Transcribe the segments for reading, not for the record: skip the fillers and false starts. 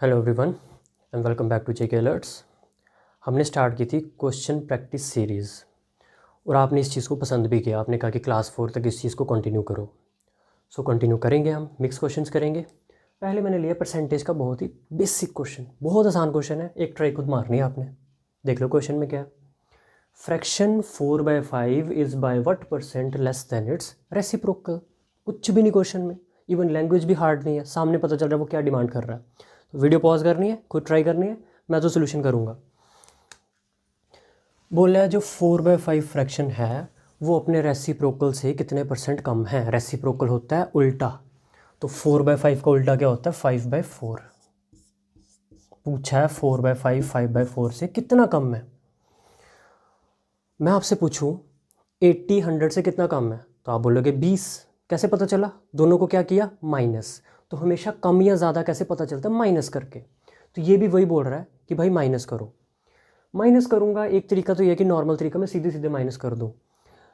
Hello everyone and welcome back to JK alerts. हमने start की थी क्वेश्चन प्रैक्टिस सीरीज़ और आपने इस चीज़ को पसंद भी किया। आपने कहा कि क्लास 4 तक इस चीज़ को कंटिन्यू करो। सो कंटिन्यू करेंगे, हम मिक्स क्वेश्चंस करेंगे। पहले मैंने लिया परसेंटेज का बहुत ही बेसिक क्वेश्चन, बहुत आसान क्वेश्चन है, एक ट्राई खुद मारनी है आपने। देख लो क्वेश्चन में क्या है। Fraction 4/5 is by what percent less than it's reciprocal. कुछ भी नहीं क्वेश्चन में, इवन लैंग्वेज भी हार्ड नहीं है, सामने पता चल रहा है वो क्या डिमांड कर रहा है। तो वीडियो पॉज करनी है, खुद ट्राई करनी है, मैं तो सोल्यूशन करूँगा। बोल रहा है जो 4/5 फ्रैक्शन है वो अपने रेसिप्रोकल से कितने परसेंट कम है। रेसिप्रोकल होता है उल्टा, तो 4/5 का उल्टा क्या होता है 5/4। पूछा है 4/5 5/4 से कितना कम है। मैं आपसे पूछूं 80 100 से कितना कम है, तो आप बोलोगे 20। कैसे पता चला? दोनों को क्या किया, माइनस। तो हमेशा कम या ज़्यादा कैसे पता चलता है, माइनस करके। तो ये भी वही बोल रहा है कि भाई माइनस करो। माइनस करूँगा, एक तरीका तो यह कि नॉर्मल तरीका मैं सीधे सीधे माइनस कर दूँ।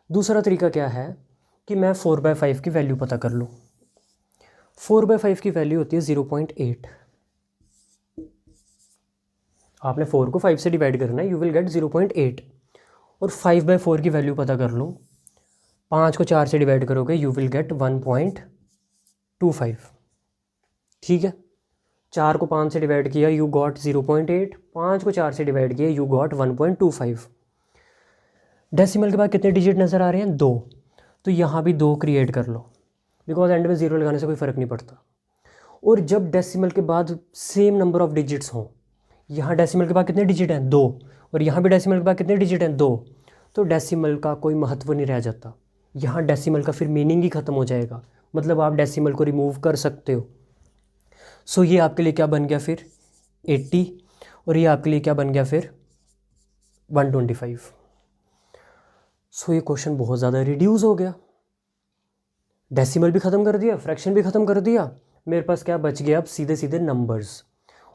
दूसरा तरीका क्या है कि मैं 4/5 की वैल्यू पता कर लूँ। 4/5 की वैल्यू होती है 0.8। आपने 4 को 5 से डिवाइड करना है, यू विल गेट 0.8। और 5/4 की वैल्यू पता कर लूँ, 5 को 4 से डिवाइड करोगे यू विल गेट 1.25। ठीक है, 4 को 5 से डिवाइड किया यू गॉट 0.8, 5 को 4 से डिवाइड किया यू गॉट 1.25। डेसिमल के बाद कितने डिजिट नज़र आ रहे हैं, 2। तो यहाँ भी 2 क्रिएट कर लो, बिकॉज एंड में 0 लगाने से कोई फ़र्क नहीं पड़ता। और जब डेसिमल के बाद सेम नंबर ऑफ डिजिट्स हों, यहाँ डेसिमल के बाद कितने डिजिट हैं, 2, और यहाँ भी डेसिमल के बाद कितने डिजिट हैं, 2, तो डेसिमल का कोई महत्व नहीं रह जाता। यहाँ डेसिमल का फिर मीनिंग ही ख़त्म हो जाएगा, मतलब आप डेसिमल को रिमूव कर सकते हो। सो ये आपके लिए क्या बन गया फिर 80, और ये आपके लिए क्या बन गया फिर 125। सो ये क्वेश्चन बहुत ज़्यादा रिड्यूस हो गया। डेसिमल भी ख़त्म कर दिया, फ्रैक्शन भी ख़त्म कर दिया, मेरे पास क्या बच गया अब, सीधे सीधे नंबर्स।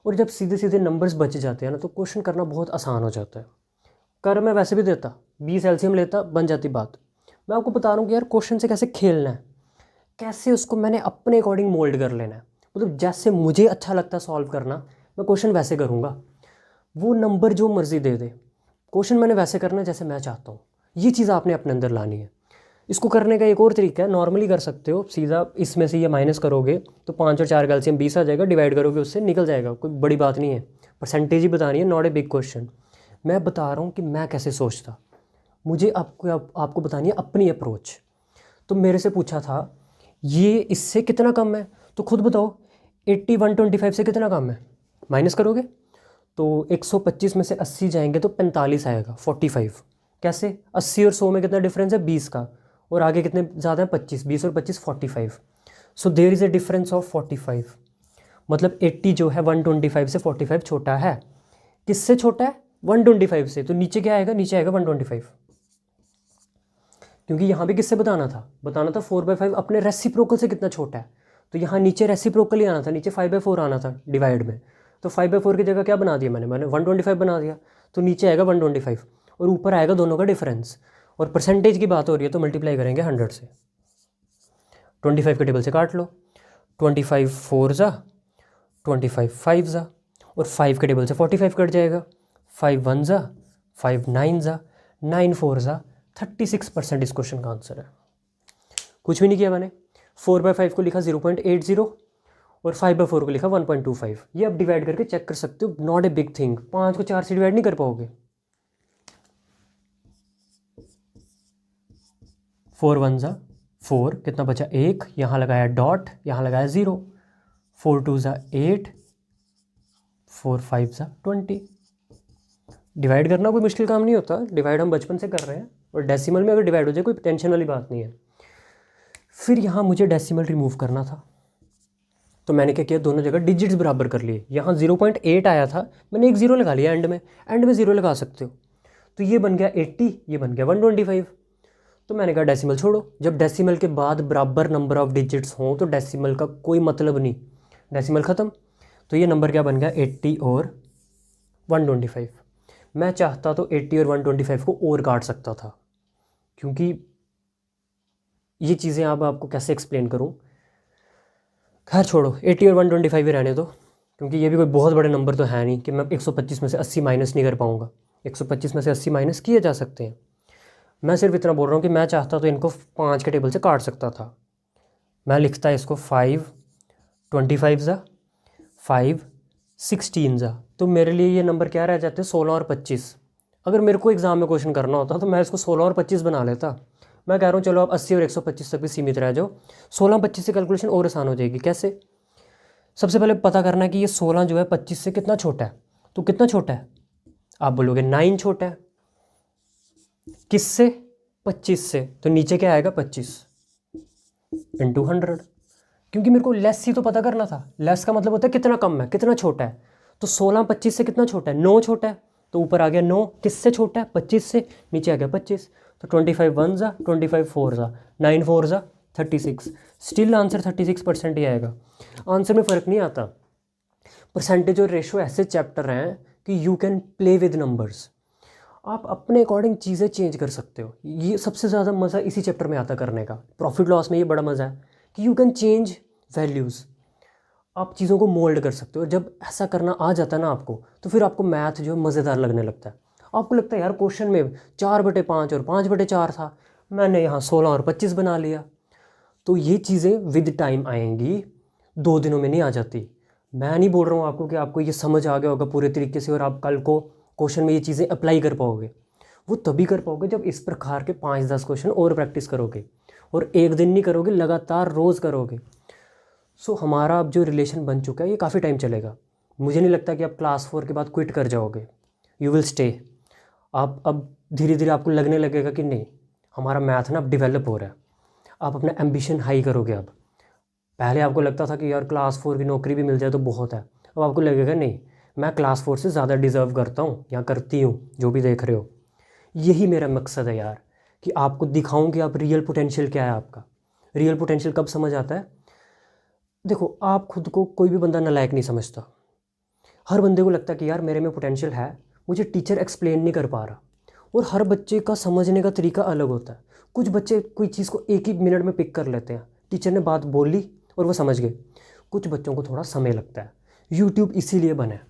और जब सीधे सीधे नंबर्स बच जाते हैं ना, तो क्वेश्चन करना बहुत आसान हो जाता है। कर मैं वैसे भी देता, 20 एलसीएम लेता, बन जाती बात। मैं आपको बता रहा हूँ कि यार क्वेश्चन से कैसे खेलना है, कैसे उसको मैंने अपने अकॉर्डिंग मोल्ड कर लेना है। मतलब जैसे मुझे अच्छा लगता है सॉल्व करना, मैं क्वेश्चन वैसे करूँगा। वो नंबर जो मर्ज़ी दे दे, क्वेश्चन मैंने वैसे करना है जैसे मैं चाहता हूँ। ये चीज़ आपने अपने अंदर लानी है। इसको करने का एक और तरीका है, नॉर्मली कर सकते हो, सीधा इसमें से ये माइनस करोगे तो 5 और 4 का एलसीएम 20 आ जाएगा, डिवाइड करोगे उससे निकल जाएगा, कोई बड़ी बात नहीं है। परसेंटेज ही बतानी है, नॉट ए बिग क्वेश्चन। मैं बता रहा हूँ कि मैं कैसे सोचता, मुझे आपको बतानी है अपनी अप्रोच। तो मेरे से पूछा था ये इससे कितना कम है, तो खुद बताओ 80 125 से कितना कम है, माइनस करोगे तो 125 में से 80 जाएंगे तो 45 आएगा, 45। कैसे, 80 और 100 में कितना डिफरेंस है, 20 का, और आगे कितने ज़्यादा है, 25, 20 और 25 45। So there is a difference of 45। मतलब 80 जो है 125 से 45 छोटा है। किससे छोटा है, 125 से। तो नीचे क्या आएगा, नीचे आएगा 125। क्योंकि यहाँ भी किससे बताना था 4/5 अपने रेसिप्रोकल से कितना छोटा है। तो यहाँ नीचे रेसिप्रोकल ही आना था, नीचे 5/4 आना था डिवाइड में। तो 5/4 की जगह क्या बना दिया मैंने 125 बना दिया। तो नीचे आएगा 125 और ऊपर आएगा दोनों का डिफरेंस। और परसेंटेज की बात हो रही है तो मल्टीप्लाई करेंगे 100 से। 25 के टेबल से काट लो, 25 4 ज़ा, 25 5 ज़ा, और 5 के टेबल से 45 कट जाएगा, 5 1 ज़ा, 5 9 ज़ा, 9 4 ज़ा, 36% इस क्वेश्चन का आंसर है। कुछ भी नहीं किया मैंने, 4/5 को लिखा 0.80 और 5/4 को लिखा 1.25। ये आप डिवाइड करके चेक कर सकते हो, नॉट ए बिग थिंग। 5 को 4 से डिवाइड नहीं कर पाओगे। 4 1 ज़ा 4, कितना बचा 1, यहाँ लगाया डॉट, यहाँ लगाया 0, 4 2 ज़ा 8, 4 5 ज़ा 20। डिवाइड करना कोई मुश्किल काम नहीं होता, डिवाइड हम बचपन से कर रहे हैं, और डेसिमल में अगर डिवाइड हो जाए कोई टेंशन वाली बात नहीं है। फिर यहाँ मुझे डेसिमल रिमूव करना था, तो मैंने क्या किया, दोनों जगह डिजिट्स बराबर कर लिए। यहाँ 0.8 आया था, मैंने एक 0 लगा लिया, एंड में 0 लगा सकते हो। तो ये बन गया 80, ये बन गया 125। तो मैंने कहा डेसिमल छोड़ो, जब डेसिमल के बाद बराबर नंबर ऑफ डिजिट्स हों तो डेसिमल का कोई मतलब नहीं, डेसिमल ख़त्म। तो ये नंबर क्या बन गया 80 और 125। मैं चाहता तो 80 और 125 को और काट सकता था, क्योंकि ये चीज़ें अब आपको कैसे एक्सप्लेन करूं। खैर छोड़ो, 80 और 125 ही रहने दो, क्योंकि ये भी कोई बहुत बड़े नंबर तो है नहीं कि मैं 125 में से 80 माइनस नहीं कर पाऊँगा। 125 में से 80 माइनस किए जा सकते हैं। मैं सिर्फ इतना बोल रहा हूँ कि मैं चाहता तो इनको 5 के टेबल से काट सकता था। मैं लिखता इसको 5 25 ज़ा 5 16 ज़ा, तो मेरे लिए ये नंबर क्या रह जाते हैं 16 और 25। अगर मेरे को एग्ज़ाम में क्वेश्चन करना होता तो मैं इसको 16 और 25 बना लेता। मैं कह रहा हूँ चलो आप 80 और 125 तक भी सीमित रह जाओ, 16-25 से कैलकुलेशन और आसान हो जाएगी। कैसे? सबसे पहले पता करना है कि ये 16 जो है 25 से कितना छोटा है। तो कितना छोटा है? आप बोलोगे 9 छोटा है। किससे? 25 से। तो नीचे क्या आएगा 25 इंटू 100, क्योंकि मेरे को लेस ही तो पता करना था। लेस का मतलब होता है कितना कम है, कितना छोटा है। तो 16 25 से कितना छोटा है? 9 छोटा है। तो ऊपर आ गया 9, किससे छोटा है? 25 से। नीचे आ गया 25। तो 25 1 ज़ा 25 4 ज़ा 9 4 ज़ा 36। स्टिल आंसर 36% ही आएगा। आंसर में फ़र्क नहीं आता। परसेंटेज और रेशो ऐसे चैप्टर हैं कि you can play with numbers. आप अपने अकॉर्डिंग चीज़ें चेंज कर सकते हो। ये सबसे ज़्यादा मज़ा इसी चैप्टर में आता करने का। प्रॉफिट लॉस में ये बड़ा मज़ा है कि यू कैन चेंज वैल्यूज़। आप चीज़ों को मोल्ड कर सकते हो। जब ऐसा करना आ जाता है ना आपको, तो फिर आपको मैथ जो है मज़ेदार लगने लगता है। आपको लगता है यार क्वेश्चन में 4/5 और 5/4 था, मैंने यहाँ 16 और 25 बना लिया। तो ये चीज़ें विद टाइम आएंगी, 2 दिनों में नहीं आ जाती। मैं नहीं बोल रहा हूँ आपको कि आपको ये समझ आ गया होगा पूरे तरीके से और आप कल को क्वेश्चन में ये चीज़ें अप्लाई कर पाओगे। वो तभी कर पाओगे जब इस प्रकार के 5-10 क्वेश्चन और प्रैक्टिस करोगे, और एक दिन नहीं करोगे, लगातार रोज़ करोगे। सो हमारा अब जो रिलेशन बन चुका है ये काफ़ी टाइम चलेगा। मुझे नहीं लगता कि आप क्लास 4 के बाद क्विट कर जाओगे। You will stay. आप अब धीरे धीरे आपको लगने लगेगा कि नहीं, हमारा मैथ ना अब डिवेलप हो रहा है। आप अपना एम्बिशन हाई करोगे। अब पहले आपको लगता था कि यार क्लास 4 की नौकरी भी मिल जाए तो बहुत है। अब आपको लगेगा नहीं, मैं क्लास 4 से ज़्यादा डिज़र्व करता हूँ या करती हूँ। जो भी देख रहे हो, यही मेरा मकसद है यार, कि आपको दिखाऊं कि आप रियल पोटेंशियल क्या है आपका। रियल पोटेंशियल कब समझ आता है? देखो, आप खुद को कोई भी बंदा नालायक नहीं समझता। हर बंदे को लगता है कि यार मेरे में पोटेंशियल है, मुझे टीचर एक्सप्लेन नहीं कर पा रहा। और हर बच्चे का समझने का तरीका अलग होता है। कुछ बच्चे कोई चीज़ को एक ही मिनट में पिक कर लेते हैं, टीचर ने बात बोली और वो समझ गए। कुछ बच्चों को थोड़ा समय लगता है। यूट्यूब इसीलिए बना है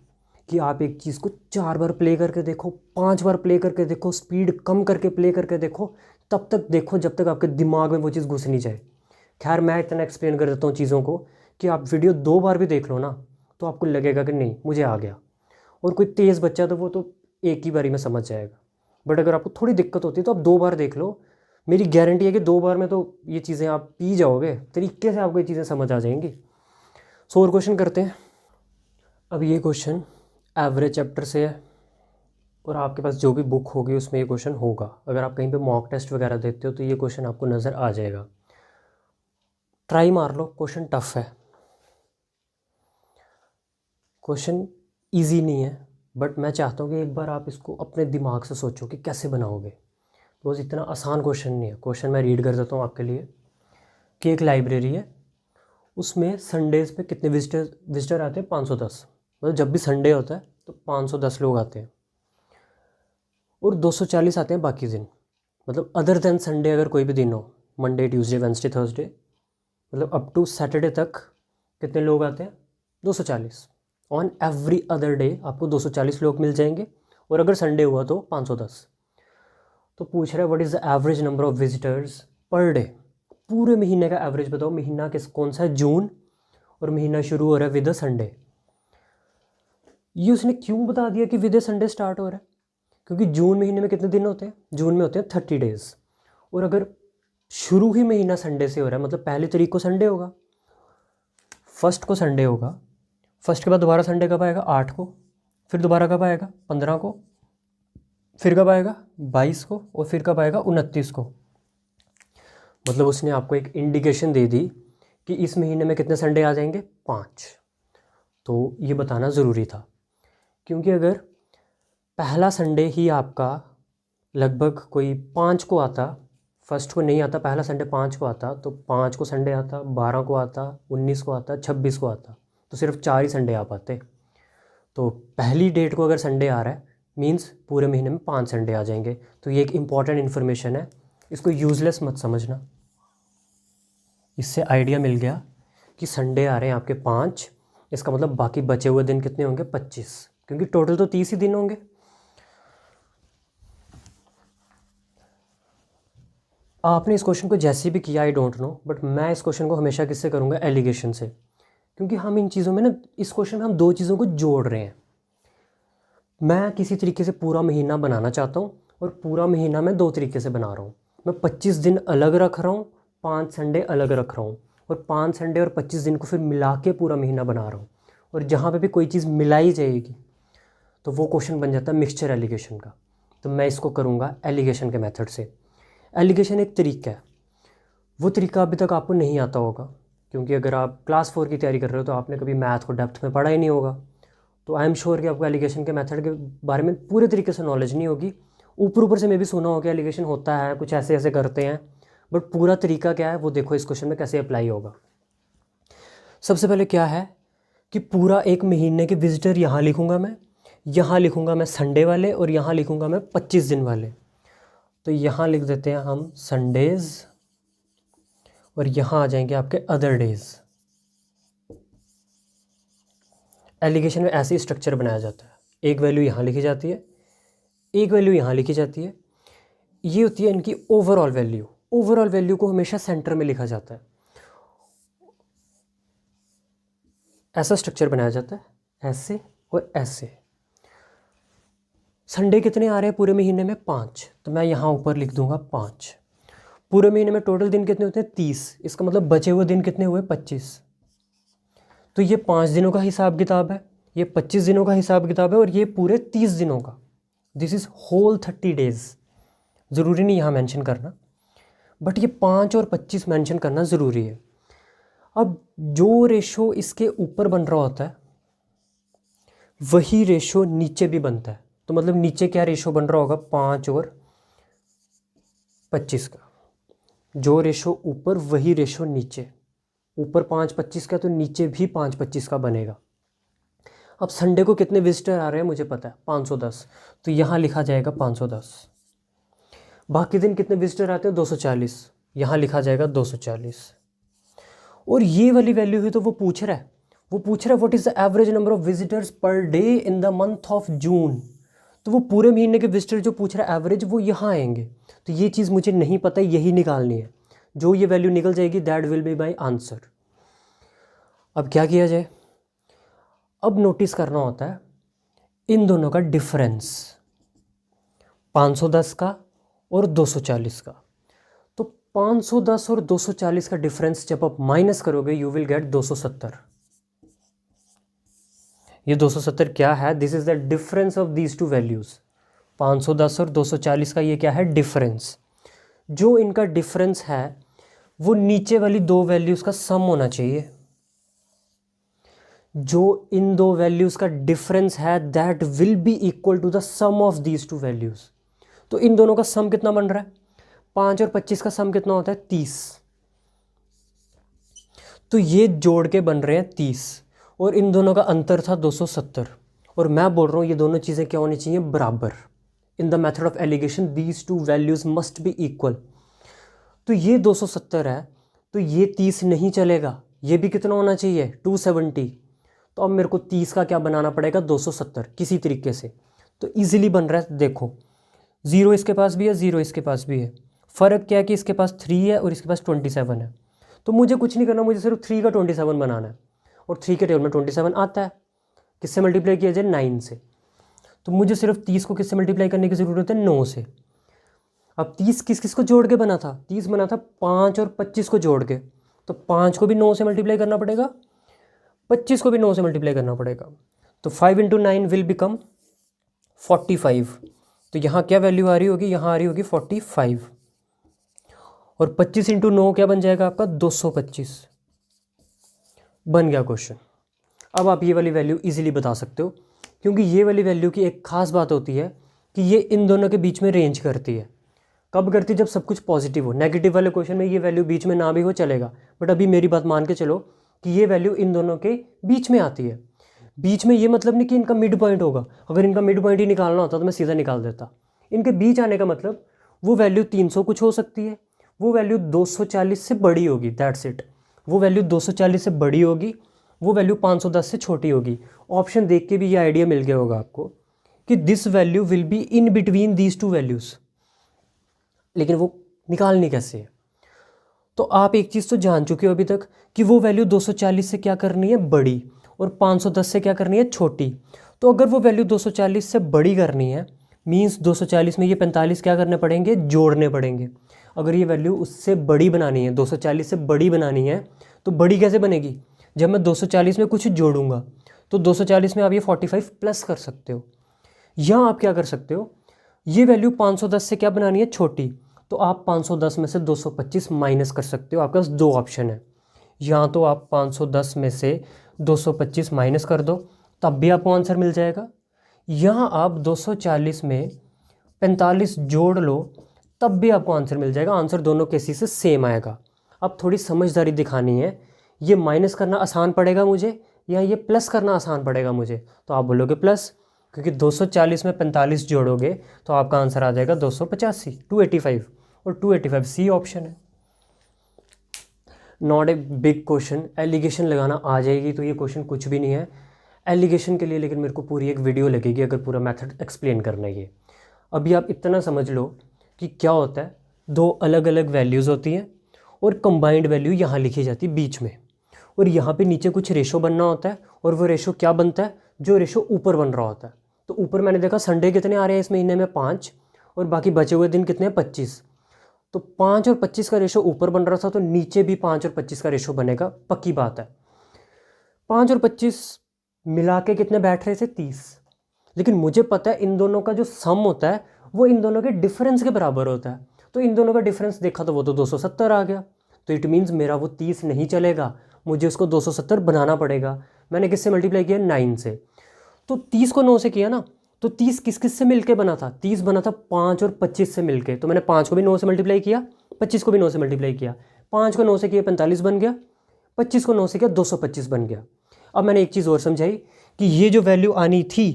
कि आप एक चीज़ को 4 बार प्ले करके देखो, 5 बार प्ले करके देखो, स्पीड कम करके प्ले करके देखो, तब तक देखो जब तक आपके दिमाग में वो चीज़ घुस नहीं जाए। खैर, मैं इतना एक्सप्लेन कर देता हूँ चीज़ों को कि आप वीडियो 2 बार भी देख लो ना, तो आपको लगेगा कि नहीं मुझे आ गया। और कोई तेज़ बच्चा तो वो तो एक ही बारी में समझ जाएगा। बट अगर आपको थोड़ी दिक्कत होती है तो आप 2 बार देख लो। मेरी गारंटी है कि 2 बार में तो ये चीज़ें आप पी जाओगे, तरीके से आपको ये चीज़ें समझ आ जाएंगी। सो और क्वेश्चन करते हैं। अब ये क्वेश्चन एवरेज चैप्टर से है और आपके पास जो भी बुक होगी उसमें ये क्वेश्चन होगा। अगर आप कहीं पे मॉक टेस्ट वगैरह देते हो तो ये क्वेश्चन आपको नज़र आ जाएगा। ट्राई मार लो, क्वेश्चन टफ है, क्वेश्चन इजी नहीं है। बट मैं चाहता हूँ कि एक बार आप इसको अपने दिमाग से सोचो कि कैसे बनाओगे। बिकॉज इतना आसान क्वेश्चन नहीं है। क्वेश्चन मैं रीड कर देता हूँ आपके लिए कि एक लाइब्रेरी है, उसमें संडेज़ पे कितने विजिटर आते हैं? 510। मतलब जब भी संडे होता है तो 510 लोग आते हैं और 240 आते हैं बाकी दिन। मतलब अदर देन संडे अगर कोई भी दिन हो, मंडे ट्यूसडे वेंसडे थर्सडे, मतलब अप टू सैटरडे तक कितने लोग आते हैं? 240। ऑन एवरी अदर डे आपको 240 लोग मिल जाएंगे, और अगर संडे हुआ तो 510। तो पूछ रहा है what is the average number of visitors per day. पूरे महीने का एवरेज बताओ। महीना कौन सा है? जून, और महीना शुरू हो रहा है विद अ संडे। ये उसने क्यों बता दिया कि विद अ संडे स्टार्ट हो रहा है? क्योंकि जून महीने में कितने दिन होते हैं? जून में होते हैं 30 डेज़। और अगर शुरू ही महीना संडे से हो रहा है, मतलब 1 तारीख को संडे होगा, 1 को संडे होगा, 1 के बाद दोबारा संडे कब आएगा? 8 को। फिर दोबारा कब आएगा? 15 को। फिर कब आएगा? 22 को। और फिर कब आएगा? 29 को। मतलब उसने आपको एक इंडिकेशन दे दी कि इस महीने में कितने संडे आ जाएंगे? 5। तो ये बताना ज़रूरी था, क्योंकि अगर पहला संडे ही आपका लगभग कोई 5 को आता, 1 को नहीं आता, पहला संडे 5 को आता, तो 5 को संडे आता, 12 को आता, 19 को आता, 26 को आता, तो सिर्फ 4 ही संडे आ पाते। तो पहली डेट को अगर संडे आ रहा है मींस पूरे महीने में 5 संडे आ जाएंगे। तो ये एक इम्पॉर्टेंट इन्फॉर्मेशन है, इसको यूज़लेस मत समझना। इससे आइडिया मिल गया कि संडे आ रहे हैं आपके 5, इसका मतलब बाकी बचे हुए दिन कितने होंगे, 25, क्योंकि टोटल तो 30 ही दिन होंगे। आपने इस क्वेश्चन को जैसे भी किया आई डोंट नो, बट मैं इस क्वेश्चन को हमेशा किससे करूँगा, एलिगेशन से, क्योंकि हम इन चीज़ों में ना, इस क्वेश्चन में हम दो चीज़ों को जोड़ रहे हैं। मैं किसी तरीके से पूरा महीना बनाना चाहता हूँ और पूरा महीना मैं दो तरीके से बना रहा हूँ। मैं 25 दिन अलग रख रहा हूँ, 5 संडे अलग रख रहा हूँ, और 5 संडे और 25 दिन को फिर मिला के पूरा महीना बना रहा हूँ। और जहाँ पे भी कोई चीज़ मिलाई जाएगी तो वो क्वेश्चन बन जाता है मिक्सचर एलिगेशन का। तो मैं इसको करूँगा एलिगेशन के मेथड से। एलिगेशन एक तरीका है, वो तरीका अभी तक आपको नहीं आता होगा, क्योंकि अगर आप क्लास 4 की तैयारी कर रहे हो तो आपने कभी मैथ को डेप्थ में पढ़ा ही नहीं होगा। तो आई एम श्योर कि आपको एलिगेशन के मेथड के बारे में पूरे तरीके से नॉलेज नहीं होगी। ऊपर से मैं भी सुना हो कि एलिगेशन होता है, कुछ ऐसे ऐसे करते हैं, बट पूरा तरीका क्या है वो देखो इस क्वेश्चन में कैसे अप्लाई होगा। सबसे पहले क्या है कि पूरा एक महीने के विजिटर यहाँ लिखूँगा मैं, यहाँ लिखूँगा मैं संडे वाले, और यहाँ लिखूँगा मैं 25 दिन वाले। तो यहाँ लिख देते हैं हम संडेज़, और यहाँ आ जाएंगे आपके अदर डेज़। एलिगेशन में ऐसे ही स्ट्रक्चर बनाया जाता है, एक वैल्यू यहाँ लिखी जाती है, एक वैल्यू यहाँ लिखी जाती है। ये होती है इनकी ओवरऑल वैल्यू। ओवरऑल वैल्यू को हमेशा सेंटर में लिखा जाता है। ऐसा स्ट्रक्चर बनाया जाता है, ऐसे और ऐसे। संडे कितने आ रहे हैं पूरे महीने में, 5, तो मैं यहाँ ऊपर लिख दूंगा 5। पूरे महीने में टोटल दिन कितने होते हैं, 30, इसका मतलब बचे हुए दिन कितने हुए, 25। तो ये 5 दिनों का हिसाब किताब है, ये 25 दिनों का हिसाब किताब है, और ये पूरे 30 दिनों का। This is whole 30 days. ज़रूरी नहीं यहाँ मेंशन करना, बट ये 5 और 25 मेंशन करना ज़रूरी है। अब जो रेशो इसके ऊपर बन रहा होता है वही रेशो नीचे भी बनता है। तो मतलब नीचे क्या रेशो बन रहा होगा, 5 और 25 का। जो रेशो ऊपर वही रेशो नीचे, ऊपर 5-25 का तो नीचे भी 5-25 का बनेगा। अब संडे को कितने विजिटर आ रहे हैं मुझे पता है, 510, तो यहाँ लिखा जाएगा 510। बाकी दिन कितने विजिटर आते हैं, 240, यहाँ लिखा जाएगा 240। और ये वाली वैल्यू ही तो वो पूछ रहा है, what is the average number of visitors per day in the month of June. तो वो पूरे महीने के विजिटर जो पूछ रहा है एवरेज, वो यहाँ आएंगे। तो ये चीज़ मुझे नहीं पता, यही निकालनी है। जो ये वैल्यू निकल जाएगी that will be my answer. अब क्या किया जाए, अब नोटिस करना होता है इन दोनों का डिफरेंस, 510 का और 240 का। तो 510 और 240 का डिफरेंस जब आप माइनस करोगे यू विल गेट 270। ये 270 क्या है, this is the difference of these two values. 510 और 240 का ये क्या है, डिफरेंस। जो इनका डिफरेंस है वो नीचे वाली दो वैल्यूज़ का सम होना चाहिए। जो इन दो वैल्यूज़ का डिफरेंस है that will be equal to the sum of these two values. तो इन दोनों का सम कितना बन रहा है, 5 और 25 का सम कितना होता है, 30। तो ये जोड़ के बन रहे हैं 30, और इन दोनों का अंतर था 270। और मैं बोल रहा हूँ ये दोनों चीज़ें क्या होनी चाहिए, बराबर। In the method of alligation these two values must be equal. तो ये 270 है, तो ये 30 नहीं चलेगा, ये भी कितना होना चाहिए, 270। तो अब मेरे को 30 का क्या बनाना पड़ेगा, 270 किसी तरीके से। तो ईजिली बन रहा है, देखो 0 इसके पास भी है, 0 इसके पास भी है। फ़र्क क्या है कि इसके पास 3 है और इसके पास 27 है। तो मुझे कुछ नहीं करना, मुझे सिर्फ 3 का 27 बनाना है, और 3 के टेबल में 27 आता है। किससे मल्टीप्लाई किया जाए, 9 से। तो मुझे सिर्फ 30 को किससे मल्टीप्लाई करने की ज़रूरत है, 9 से। अब 30 किस किस को जोड़ के बना था, 30 बना था 5 और 25 को जोड़ के। तो 5 को भी 9 से मल्टीप्लाई करना पड़ेगा, 25 को भी 9 से मल्टीप्लाई करना पड़ेगा। तो 5 × 9 विल बिकम 45। तो यहाँ क्या वैल्यू आ रही होगी, यहाँ आ रही होगी 45। और 25 × 9 क्या बन जाएगा आपका, 225। बन गया क्वेश्चन। अब आप ये वाली वैल्यू इजीली बता सकते हो, क्योंकि ये वाली वैल्यू की एक खास बात होती है कि ये इन दोनों के बीच में रेंज करती है। कब करती है, जब सब कुछ पॉजिटिव हो। नेगेटिव वाले क्वेश्चन में ये वैल्यू बीच में ना भी हो चलेगा, बट अभी मेरी बात मान के चलो कि ये वैल्यू इन दोनों के बीच में आती है। बीच में ये मतलब नहीं कि इनका मिड पॉइंट होगा, अगर इनका मिड पॉइंट ही निकालना होता तो मैं सीधा निकाल देता। इनके बीच आने का मतलब वो वैल्यू 300 कुछ हो सकती है, वो वैल्यू 240 से बड़ी होगी, दैट्स इट। वो वैल्यू 240 से बड़ी होगी वो वैल्यू 510 से छोटी होगी। ऑप्शन देख के भी ये आइडिया मिल गया होगा आपको कि this value will be in between these two values, लेकिन वो निकालनी कैसे है। तो आप एक चीज़ तो जान चुके हो अभी तक कि वो वैल्यू 240 से क्या करनी है, बड़ी, और 510 से क्या करनी है, छोटी। तो अगर वो वैल्यू 240 से बड़ी करनी है मींस 240 में ये 45 क्या करने पड़ेंगे, जोड़ने पड़ेंगे। अगर ये वैल्यू उससे बड़ी बनानी है, 240 से बड़ी बनानी है, तो बड़ी कैसे बनेगी, जब मैं 240 में कुछ जोड़ूंगा। तो 240 में आप ये 45 प्लस कर सकते हो, या आप क्या कर सकते हो, ये वैल्यू 510 से क्या बनानी है, छोटी, तो आप 510 में से 225 माइनस कर सकते हो। आपके पास दो ऑप्शन है, या तो आप 510 में से 225 माइनस कर दो तब भी आपको आंसर मिल जाएगा, या आप 240 में 45 जोड़ लो तब भी आपको आंसर मिल जाएगा। आंसर दोनों केसेस से सेम आएगा। अब थोड़ी समझदारी दिखानी है, ये माइनस करना आसान पड़ेगा मुझे या ये प्लस करना आसान पड़ेगा मुझे, तो आप बोलोगे प्लस, क्योंकि 240 में 45 जोड़ोगे तो आपका आंसर आ जाएगा 285, 285, और 285 सी ऑप्शन है। Not a big question, alligation लगाना आ जाएगी तो ये क्वेश्चन कुछ भी नहीं है एलिगेशन के लिए, लेकिन मेरे को पूरी एक वीडियो लगेगी अगर पूरा मेथड एक्सप्लेन करना है ये। अभी आप इतना समझ लो कि क्या होता है, दो अलग अलग वैल्यूज़ होती हैं और कंबाइंड वैल्यू यहाँ लिखी जाती है बीच में, और यहाँ पे नीचे कुछ रेशो बनना होता है, और वो रेशो क्या बनता है, जो रेशो ऊपर बन रहा होता है। तो ऊपर मैंने देखा संडे कितने आ रहे हैं इस महीने में, 5, और बाकी बचे हुए दिन कितने हैं, 25। तो 5 और 25 का रेशो ऊपर बन रहा था, तो नीचे भी 5 और 25 का रेशो बनेगा, पक्की बात है। 5 और 25 मिला के कितने बैठ रहे थे, 30। लेकिन मुझे पता है इन दोनों का जो सम होता है वो इन दोनों के डिफरेंस के बराबर होता है। तो इन दोनों का डिफरेंस देखा तो वो तो 270 आ गया। तो इट मीन्स मेरा वो 30 नहीं चलेगा, मुझे उसको 270 बनाना पड़ेगा। मैंने किससे मल्टीप्लाई किया, 9 से। तो 30 को 9 से किया ना, तो 30 किस किस से मिलके बना था, 30 बना था 5 और 25 से मिलके। तो मैंने 5 को भी 9 से मल्टीप्लाई किया, 25 को भी 9 से मल्टीप्लाई किया। 5 को 9 से किया 45 बन गया, 25 को 9 से किया 225 बन गया। अब मैंने एक चीज़ और समझाई कि ये जो वैल्यू आनी थी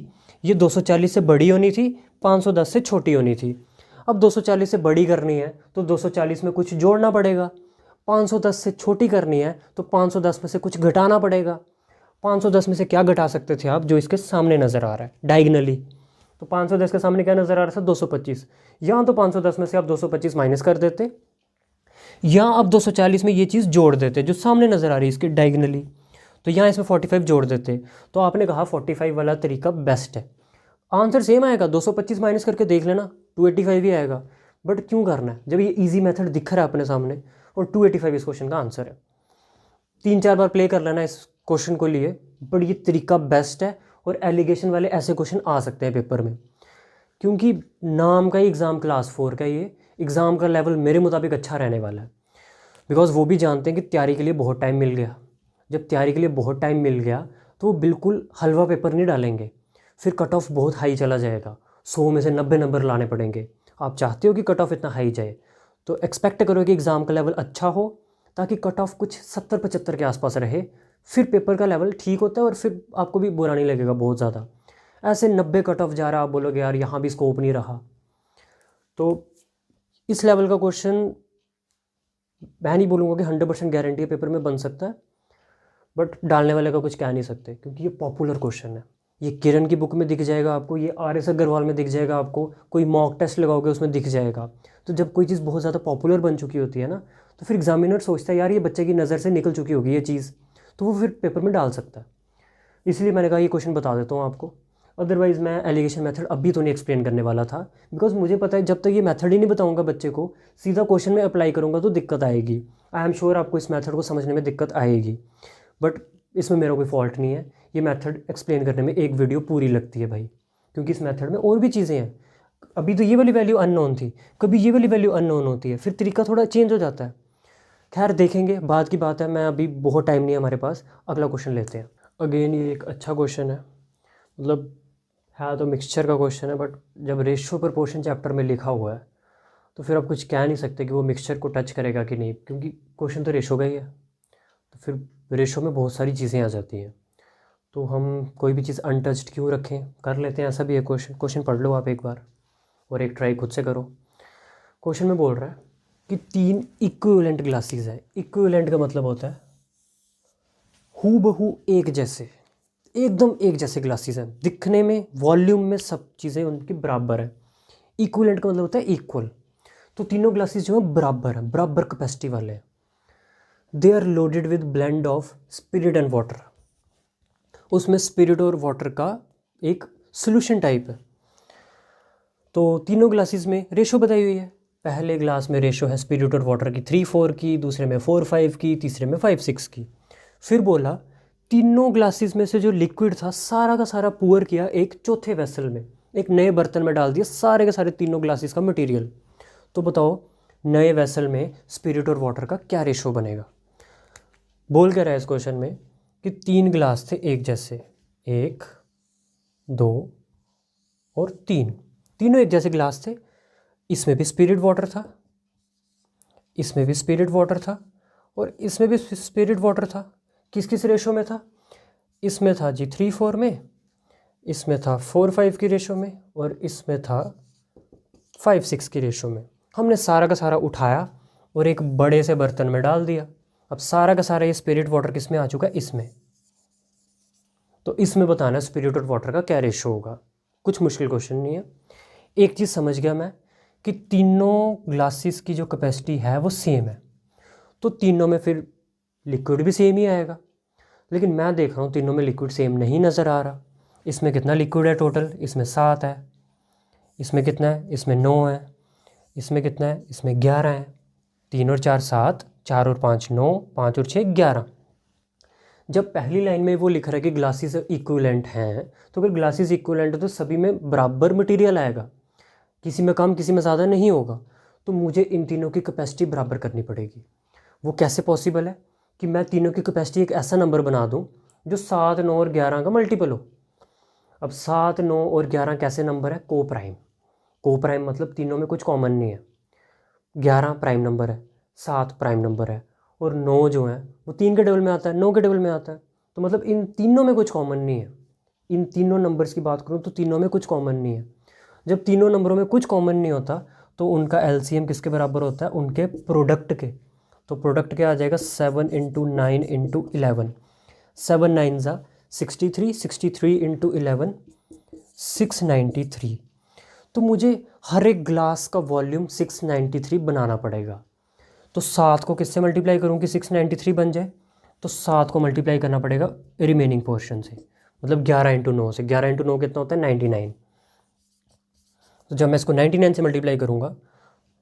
ये 240 से बड़ी होनी थी, 510 से छोटी होनी थी। अब 240 से बड़ी करनी है तो 240 में कुछ जोड़ना पड़ेगा, 510 से छोटी करनी है तो 510 में से कुछ घटाना पड़ेगा। 510 में से क्या घटा सकते थे आप, जो इसके सामने नज़र आ रहा है डायगनली। तो 510 के सामने क्या नज़र आ रहा था, 225। या तो 510 में से आप 225 माइनस कर देते, या आप 240 में ये चीज़ जोड़ देते जो सामने नज़र आ रही है इसके डायगनली। तो यहाँ इसमें 45 जोड़ देते। तो आपने कहा 45 वाला तरीका बेस्ट है, आंसर सेम आएगा, 225 माइनस करके देख लेना 285 ही आएगा। बट क्यों करना है जब ये इजी मेथड दिख रहा है अपने सामने, और 285 इस क्वेश्चन का आंसर है। 3-4 बार प्ले कर लेना इस क्वेश्चन को लिए, बट ये तरीका बेस्ट है। और एलिगेशन वाले ऐसे क्वेश्चन आ सकते हैं पेपर में, क्योंकि नाम का ही एग्ज़ाम क्लास 4 का, ये एग्ज़ाम का लेवल मेरे मुताबिक अच्छा रहने वाला है। बिकॉज वो भी जानते हैं कि तैयारी के लिए बहुत टाइम मिल गया। जब तैयारी के लिए बहुत टाइम मिल गया तो वो बिल्कुल हलवा पेपर नहीं डालेंगे, फिर कट ऑफ बहुत हाई चला जाएगा, 100 में से 90 नंबर लाने पड़ेंगे। आप चाहते हो कि कट ऑफ इतना हाई जाए, तो एक्सपेक्ट करो कि एग्ज़ाम का लेवल अच्छा हो, ताकि कट ऑफ कुछ 70-75 के आसपास रहे। फिर पेपर का लेवल ठीक होता है और फिर आपको भी बुरा नहीं लगेगा बहुत ज़्यादा। ऐसे 90 कट ऑफ जा रहा, आप बोलोगे यार यहाँ भी स्कोप नहीं रहा। तो इस लेवल का क्वेश्चन मैं नहीं बोलूँगा कि 100% गारंटी है पेपर में बन सकता है, बट डालने वाले का कुछ कह नहीं सकते, क्योंकि ये पॉपुलर क्वेश्चन है। ये किरण की बुक में दिख जाएगा आपको, ये RS अग्रवाल में दिख जाएगा आपको, कोई मॉक टेस्ट लगाओगे उसमें दिख जाएगा। तो जब कोई चीज़ बहुत ज़्यादा पॉपुलर बन चुकी होती है ना, तो फिर एग्जामिनर सोचता है यार ये बच्चे की नज़र से निकल चुकी होगी ये चीज़, तो वो फिर पेपर में डाल सकता है। इसलिए मैंने कहा ये क्वेश्चन बता देता हूँ आपको। अदरवाइज़ मैं एलिगेशन मेथड अभी तो नहीं एक्सप्लेन करने वाला था, बिकॉज मुझे पता है जब तक ये मेथड ही नहीं बताऊंगा बच्चे को, सीधा क्वेश्चन में अप्लाई करूँगा तो दिक्कत आएगी। आई एम श्योर आपको इस मेथड को समझने में दिक्कत आएगी, बट इसमें मेरा कोई फॉल्ट नहीं है। ये मेथड एक्सप्लेन करने में एक वीडियो पूरी लगती है भाई, क्योंकि इस मेथड में और भी चीज़ें हैं। अभी तो ये वाली वैल्यू अननोन थी, कभी ये वाली वैल्यू अननोन होती है, फिर तरीका थोड़ा चेंज हो जाता है। खैर देखेंगे, बाद की बात है, मैं अभी बहुत टाइम नहीं है हमारे पास। अगला क्वेश्चन लेते हैं। अगेन ये एक अच्छा क्वेश्चन है, मतलब है तो मिक्सचर का क्वेश्चन है, बट जब रेशियो प्रपोर्शन चैप्टर में लिखा हुआ है तो फिर आप कुछ कह नहीं सकते कि वो मिक्सचर को टच करेगा कि नहीं, क्योंकि क्वेश्चन तो रेशियो का ही है। तो फिर रेशियो में बहुत सारी चीज़ें आ जाती हैं, तो हम कोई भी चीज़ अनटच्ड क्यों रखें, कर लेते हैं। ऐसा भी है क्वेश्चन पढ़ लो आप एक बार और एक ट्राई खुद से करो। क्वेश्चन में बोल रहा है कि 3 इक्विवेलेंट ग्लासेस है। इक्विवेलेंट का मतलब होता है हूबहू एक जैसे, एकदम एक जैसे ग्लासेस हैं दिखने में, वॉल्यूम में, सब चीज़ें उनकी बराबर है। इक्विवेलेंट का मतलब होता है इक्वल। तो तीनों ग्लासेस जो हैं बराबर हैं, बराबर कैपेसिटी वाले हैं। They are loaded with blend of spirit and water. उसमें स्पिरिट और वाटर का एक सोल्यूशन टाइप है। तो तीनों ग्लासेस में रेशो बताई हुई है। पहले ग्लास में रेशो है स्पिरिट और वाटर की 3:4 की, दूसरे में 4:5 की, तीसरे में 5:6 की। फिर बोला तीनों ग्लासेस में से जो लिक्विड था सारा का सारा पुअर किया एक चौथे वेसल में, एक नए बर्तन में डाल दिया सारे के सारे तीनों ग्लासेस का मटेरियल। तो बताओ नए वेसल में स्पिरिट और वाटर का क्या रेशो बनेगा। बोल क्या रहा है इस क्वेश्चन में कि 3 ग्लास थे एक जैसे, 1, 2 और 3, तीनों एक जैसे ग्लास थे। इसमें भी स्पिरिट वाटर था, इसमें भी स्पिरिट वाटर था, और इसमें भी स्पिरिट वाटर था। किस किस रेशो में था? इसमें था जी 3:4 में, इसमें था 4:5 की रेशो में, और इसमें था 5:6 की रेशो में। हमने सारा का सारा उठाया और एक बड़े से बर्तन में डाल दिया। अब सारा का सारा ये स्पिरिट वाटर किस में आ चुका है? इसमें। तो इसमें बताना स्पिरिट और वाटर का क्या रेशो होगा। कुछ मुश्किल क्वेश्चन नहीं है। एक चीज़ समझ गया मैं कि तीनों ग्लासेस की जो कैपेसिटी है वो सेम है, तो तीनों में फिर लिक्विड भी सेम ही आएगा। लेकिन मैं देख रहा हूँ तीनों में लिक्विड सेम नहीं नज़र आ रहा। इसमें कितना लिक्विड है टोटल? इसमें 7 है। इसमें कितना है? इसमें 9 है। इसमें कितना है? इसमें 11 है। 3 और 4 7, 4 और 5 9, 5 और 6 11। जब पहली लाइन में वो लिख रहा है कि ग्लासेस इक्विवेलेंट हैं, तो अगर ग्लासेस इक्विवेलेंट है तो सभी में बराबर मटेरियल आएगा, किसी में कम किसी में ज़्यादा नहीं होगा। तो मुझे इन तीनों की कैपेसिटी बराबर करनी पड़ेगी। वो कैसे पॉसिबल है कि मैं तीनों की कैपेसिटी एक ऐसा नंबर बना दूं जो 7, 9 और 11 का मल्टीपल हो। अब 7, 9 और 11 कैसे नंबर है? को प्राइम। को प्राइम मतलब तीनों में कुछ कॉमन नहीं है। 11 प्राइम नंबर है, 7 प्राइम नंबर है, और 9 जो है वो 3 के डबल में आता है, 9 के डबल में आता है। तो मतलब इन तीनों में कुछ कॉमन नहीं है। इन तीनों नंबर्स की बात करूँ तो तीनों में कुछ कॉमन नहीं है। जब तीनों नंबरों में कुछ कॉमन नहीं होता तो उनका एलसीएम किसके बराबर होता है? उनके प्रोडक्ट के। तो प्रोडक्ट क्या आ जाएगा? 7 × 9 × 11। 7 9 ज़ा 63, 63 × 11 693। तो मुझे हर एक ग्लास का वॉल्यूम 693 बनाना पड़ेगा। तो 7 को किससे मल्टीप्लाई करूँ कि 693 बन जाए? तो 7 को मल्टीप्लाई करना पड़ेगा रिमेनिंग पोर्शन से, मतलब 11 × 9 से। 11 × 9 कितना होता है? 99। तो जब मैं इसको 99 से मल्टीप्लाई करूँगा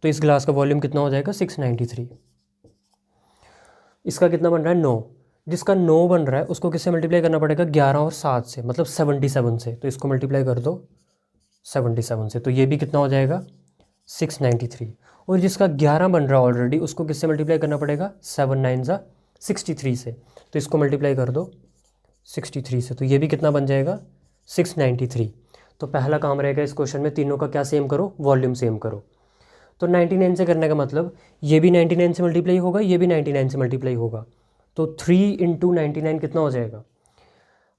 तो इस ग्लास का वॉल्यूम कितना हो जाएगा? 693। इसका कितना बन रहा है? 9। जिसका 9 बन रहा है उसको किससे मल्टीप्लाई करना पड़ेगा? 11 और 7 से, मतलब 77 से। तो इसको मल्टीप्लाई कर दो 77 से, तो ये भी कितना हो जाएगा? 693। और जिसका 11 बन रहा है ऑलरेडी उसको किससे मल्टीप्लाई करना पड़ेगा? 7 9 ज़ा 63 से। तो इसको मल्टीप्लाई कर दो 63 से, तो ये भी कितना बन जाएगा? 693। तो पहला काम रहेगा इस क्वेश्चन में तीनों का क्या सेम करो? वॉल्यूम सेम करो। तो 99 से करने का मतलब ये भी 99 से मल्टीप्लाई होगा, ये भी 99 से मल्टीप्लाई होगा। तो 3 × 99 कितना हो जाएगा?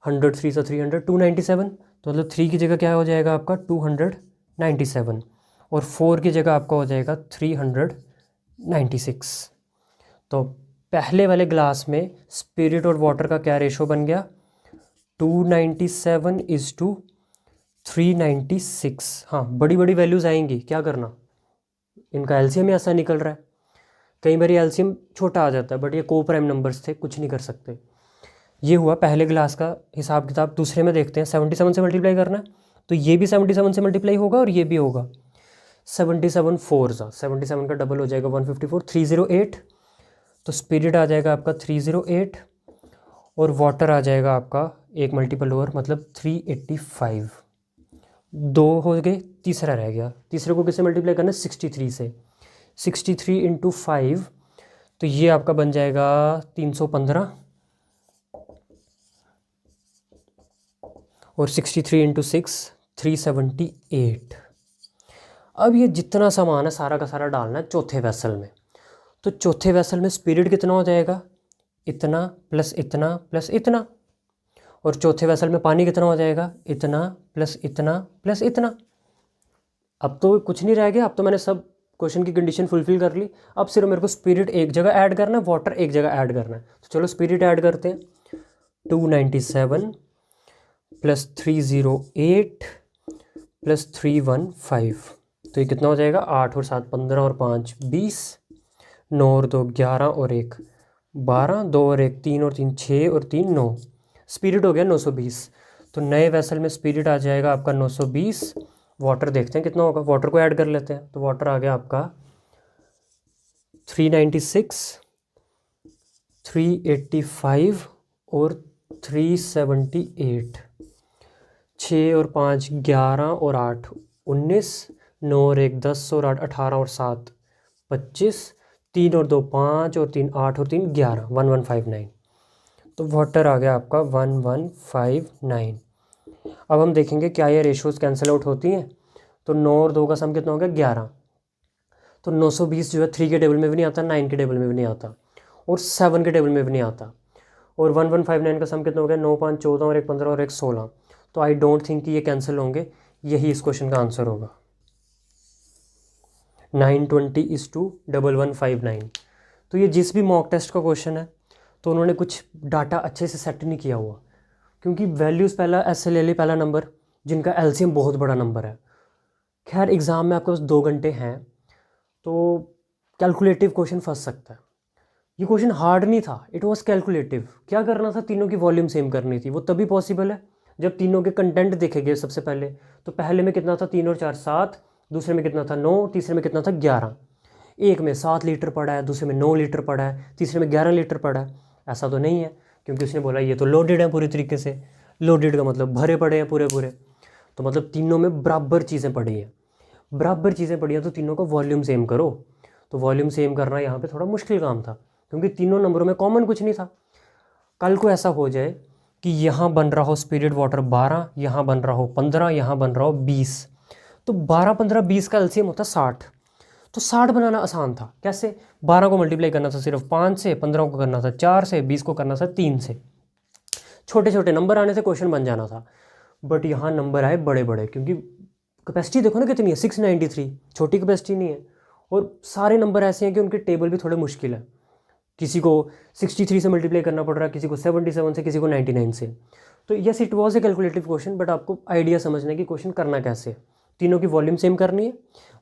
100 3 × 300 297। तो मतलब 3 की जगह क्या हो जाएगा आपका? 297, और 4 की जगह आपका हो जाएगा 396। तो पहले वाले ग्लास में स्पिरिट और वाटर का क्या रेशो बन गया? 297:396। हाँ, बड़ी बड़ी वैल्यूज़ आएंगी, क्या करना? इनका एलसीएम ही ऐसा निकल रहा है। कई बार एलसीएम छोटा आ जाता है, बट ये को प्राइम नंबर्स थे, कुछ नहीं कर सकते। ये हुआ पहले ग्लास का हिसाब किताब। दूसरे में देखते हैं 77 से मल्टीप्लाई करना है, तो ये भी 77 से मल्टीप्लाई होगा और ये भी होगा। 77 4 ज़ा 77 का डबल हो जाएगा 154, 308। तो स्पिरिट आ जाएगा आपका 308, और वाटर आ जाएगा आपका एक मल्टीपल और, मतलब 385। 2 हो गए, तीसरा रह गया। तीसरे को किससे मल्टीप्लाई करना है? 63 से। 63 × 5, तो ये आपका बन जाएगा 315, और 63 × 6 378। अब ये जितना सामान है सारा का सारा डालना है चौथे वेसल में। तो चौथे वेसल में स्पिरिट कितना हो जाएगा? इतना प्लस इतना प्लस इतना। और चौथे वेसल में पानी कितना हो जाएगा? इतना प्लस इतना प्लस इतना। अब तो कुछ नहीं रह गया, अब तो मैंने सब क्वेश्चन की कंडीशन फुलफिल कर ली। अब सिर्फ मेरे को स्पिरिट एक जगह ऐड करना है, वाटर एक जगह ऐड करना है। तो चलो स्पिरिट ऐड करते हैं। 297 प्लस 308 प्लस 315, तो ये कितना हो जाएगा? 8 और 7 15 और 5 20, 9 और 2 11 और 1 12, 2 और 1 3 और 3 6 और 3 9। स्पिरिट हो गया 920। तो नए वेसल में स्पिरिट आ जाएगा आपका 920। वाटर देखते हैं कितना होगा, वाटर को ऐड कर लेते हैं। तो वाटर आ गया आपका 396, 385 और 378। 6 और 5 11 और 8 19, 9 और 1 10 और 8 18 और 7 25, 3 और 2 5 और 3 8 और 3 11, 1159। तो वाटर आ गया आपका 1159। अब हम देखेंगे क्या ये रेशोज़ कैंसिल आउट होती हैं। तो 9 और 2 का सम कितना हो गया? 11। तो 920 जो है 3 के टेबल में भी नहीं आता, 9 के टेबल में भी नहीं आता, और 7 के टेबल में भी नहीं आता। और 1159 का सम कितना हो गया? 9 5 14 और 1 15 और 1 16। तो आई डोंट थिंक कि ये कैंसिल होंगे, यही इस क्वेश्चन का आंसर होगा। 920:1159। तो ये जिस भी मॉक टेस्ट का क्वेश्चन है तो उन्होंने कुछ डाटा अच्छे से सेट नहीं किया हुआ, क्योंकि वैल्यूज़ पहला ऐसे ले ली, पहला नंबर जिनका एलसीएम बहुत बड़ा नंबर है। खैर एग्ज़ाम में आपके पास 2 घंटे हैं तो कैलकुलेटिव क्वेश्चन फंस सकता है। ये क्वेश्चन हार्ड नहीं था, इट वाज कैलकुलेटिव। क्या करना था? तीनों की वॉल्यूम सेम करनी थी। वो तभी पॉसिबल है जब तीनों के कंटेंट देखे गए सबसे पहले। तो पहले में कितना था? 3 और 4 7, दूसरे में कितना था? 9, तीसरे में कितना था? 11। एक में 7 लीटर पड़ा है, दूसरे में 9 लीटर पड़ा है, तीसरे में 11 लीटर पड़ा है। ऐसा तो नहीं है, क्योंकि उसने बोला ये तो लोडेड है पूरी तरीके से। लोडेड का मतलब भरे पड़े हैं पूरे पूरे। तो मतलब तीनों में बराबर चीज़ें पड़ी हैं, बराबर चीज़ें पड़ी हैं, तो तीनों का वॉल्यूम सेम करो। तो वॉल्यूम सेम करना यहाँ पे थोड़ा मुश्किल काम था, क्योंकि तीनों नंबरों में कॉमन कुछ नहीं था। कल को ऐसा हो जाए कि यहाँ बन रहा हो स्पिरिट वाटर 12, यहाँ बन रहा हो 15, यहाँ बन रहा हो 20, तो 12 15 20 का एलसीएम होता 60। तो 60 बनाना आसान था। कैसे? 12 को मल्टीप्लाई करना था सिर्फ 5 से, 15 को करना था 4 से, 20 को करना था 3 से। छोटे छोटे नंबर आने से क्वेश्चन बन जाना था। बट यहाँ नंबर आए बड़े बड़े, क्योंकि कैपेसिटी देखो ना कितनी है, 693, छोटी कैपेसिटी नहीं है। और सारे नंबर ऐसे हैं कि उनके टेबल भी थोड़े मुश्किल है। किसी को 63 से मल्टीप्लाई करना पड़ रहा है, किसी को 77 से, किसी को 99 से। तो yes it was a calculative question, but आपको आइडिया समझना है कि क्वेश्चन करना कैसे है। तीनों की वॉल्यूम सेम करनी है,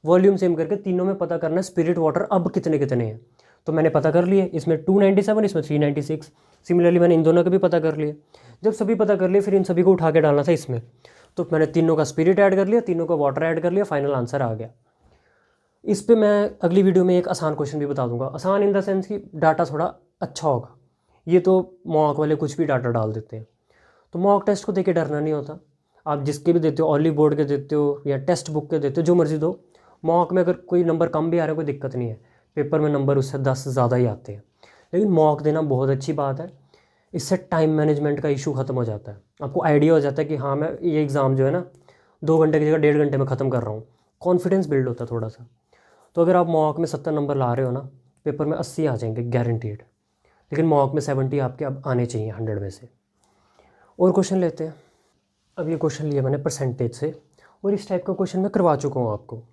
वॉल्यूम सेम करके तीनों में पता करना है स्पिरिट वाटर अब कितने कितने हैं। तो मैंने पता कर लिए, इसमें 297, इसमें 396। सिमिलरली मैंने इन दोनों के भी पता कर लिए। जब सभी पता कर लिए, फिर इन सभी को उठा के डालना था इसमें। तो मैंने तीनों का स्पिरिट ऐड कर लिया, तीनों का वाटर ऐड कर लिया, फाइनल आंसर आ गया। इस पे मैं अगली वीडियो में एक आसान क्वेश्चन भी बता दूंगा। आसान इन द सेंस कि डाटा थोड़ा अच्छा होगा। ये तो मॉक वाले कुछ भी डाटा डाल देते हैं। तो मॉक टेस्ट को देख के डरना नहीं होता। आप जिसके भी देते हो, ऑलिव बोर्ड के देते हो या टेक्स्ट बुक के देते हो, जो मर्जी दो, मॉक में अगर कोई नंबर कम भी आ रहा है कोई दिक्कत नहीं है। पेपर में नंबर उससे 10 ज़्यादा ही आते हैं। लेकिन मॉक देना बहुत अच्छी बात है। इससे टाइम मैनेजमेंट का इशू ख़त्म हो जाता है। आपको आइडिया हो जाता है कि हाँ मैं ये एग्ज़ाम जो है ना 2 घंटे की जगह 1.5 घंटे में ख़त्म कर रहा हूँ। कॉन्फिडेंस बिल्ड होता है थोड़ा सा। तो अगर आप मॉक में 70 नंबर ला रहे हो ना, पेपर में 80 आ जाएंगे गारंटीड। लेकिन मॉक में 70 आपके अब आने चाहिए 100 में से। और क्वेश्चन लेते हैं। अब ये क्वेश्चन लिया मैंने परसेंटेज से, और इस टाइप का क्वेश्चन मैं करवा चुका हूँ आपको।